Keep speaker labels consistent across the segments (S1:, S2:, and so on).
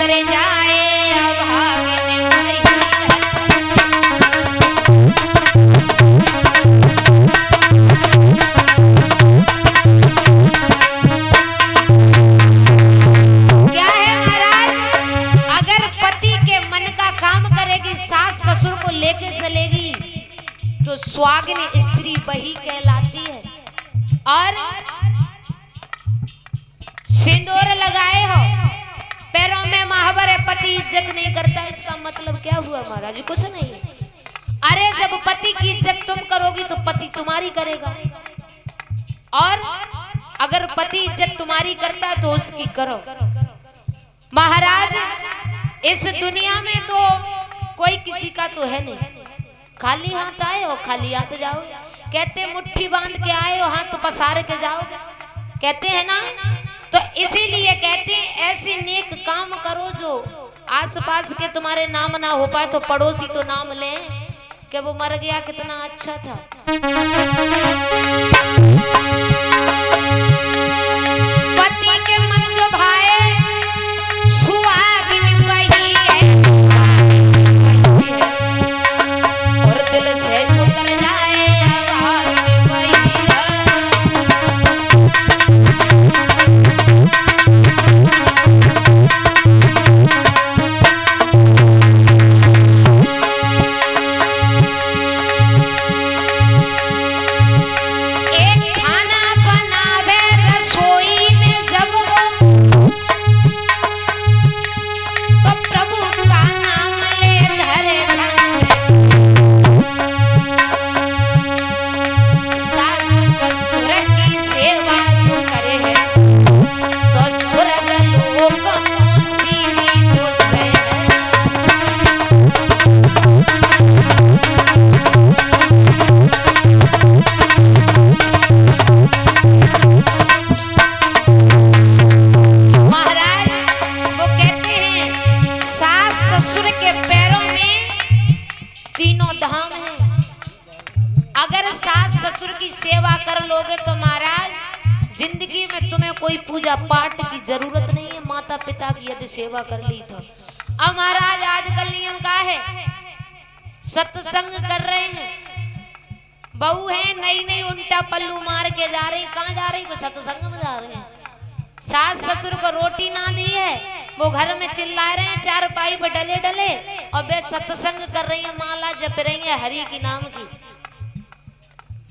S1: सिंदूर जाए अभागिन वही क्या है महाराज, अगर पति के मन का काम करेगी, सास ससुर को लेके चलेगी तो सुहागिन स्त्री वही कहलाती है। और सिंदूर लगाए हो, पैरों में महावर है, पति इज्जत नहीं करता, इसका मतलब क्या हुआ महाराज? कुछ नहीं। अरे जब पति की इज्जत तुम करोगी तो पति तुम्हारी करेगा, और अगर पति इज्जत तुम्हारी करता है तो उसकी करो। महाराज इस दुनिया में तो कोई किसी का तो है नहीं, खाली हाथ आए हो खाली हाथ जाओ। कहते मुट्ठी बांध के आए हो हाथ पसार के जाओ, कहते हैं ना। तो इसीलिए कहते हैं ऐसे नेक काम करो जो आसपास के तुम्हारे नाम ना हो पाए तो पड़ोसी तो नाम ले कि वो मर गया कितना अच्छा था। पति के मन जो भाए सुहागिन वही है, और दिल से उतर जाए अभागिन वही है। अगर सास ससुर की सेवा कर लोगे तो महाराज जिंदगी में तुम्हें कोई पूजा पाठ की जरूरत नहीं है। माता पिता की यदि सेवा कर ली तो। अब महाराज आजकल नियम का है, सत्संग कर रहे हैं, बहू है नई नई उल्टा पल्लू मार के जा रही, कहाँ जा रही? वो सत्संग में जा रहे हैं। सास ससुर को रोटी ना दी है, वो घर में चिल्ला रहे हैं चार पाई पर डले डले, और वे सत्संग कर रही है, माला जप रही है हरि की नाम की।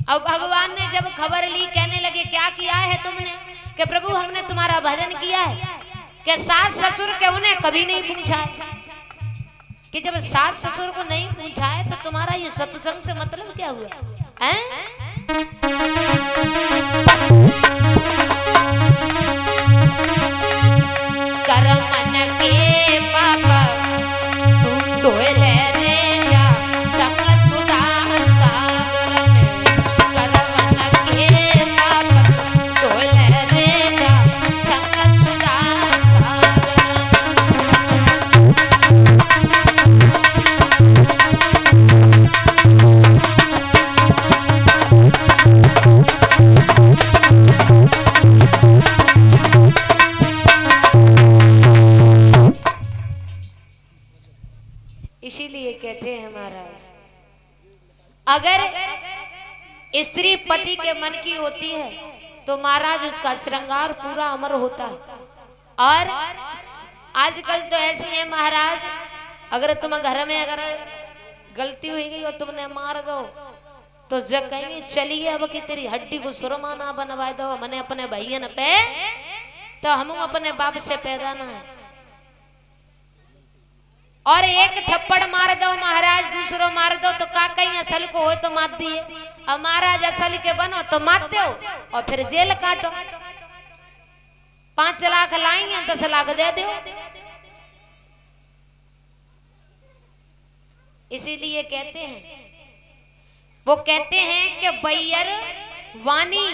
S1: अब भगवान ने जब खबर ली कहने लगे क्या किया है तुमने? कि प्रभु हमने तुम्हारा भजन किया है। कि सास ससुर के उन्हें कभी नहीं पूछा है। कि जब सास ससुर को नहीं पूछा है तो तुम्हारा ये सत्संग से मतलब क्या हुआ है? कर मन के पापा तुम धोए ले रे जा संग सुधा सागर में। कर मन के पापा धोए ले रे जा संग सुधा सागर इसीलिए कहते हैं महाराज, अगर स्त्री पति के मन की होती है तो महाराज उसका श्रृंगार पूरा अमर होता है। और आजकल तो ऐसे है महाराज, अगर तुम घर में अगर गलती हुई गई और तुमने मार दो तो जब कहेंगे चलिए अब कि तेरी हड्डी को सुरमा ना बनवा दो, मैंने अपने भैया पे तो हम अपने बाप से पैदा ना है। और एक थप्पड़ मार दो महाराज, दूसरो मार दो तो का कहीं असल को हो तो मार दिए, और महाराज असल के बनो तो मार दो और फिर जेल काटो। 5 लाख लाएंगे 10 लाख दे दो। इसीलिए कहते हैं, वो कहते हैं कि बैयर वाणी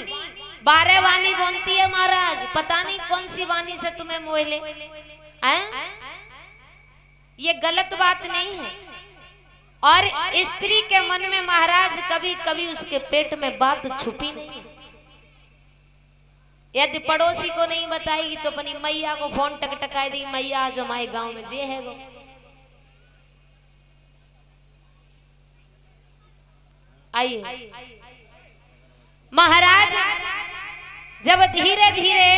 S1: 12 वाणी बोलती है महाराज, पता नहीं कौन सी वाणी से तुम्हें मोह ले। ये गलत बात नहीं है। और स्त्री के मन में महाराज कभी कभी उसके पेट में बात छुपी नहीं है। यदि पड़ोसी को नहीं बताएगी तो अपनी मैया को फोन टकटकाई दी, मैया आज हमारे गांव में जे है गो। आइए महाराज, जब धीरे धीरे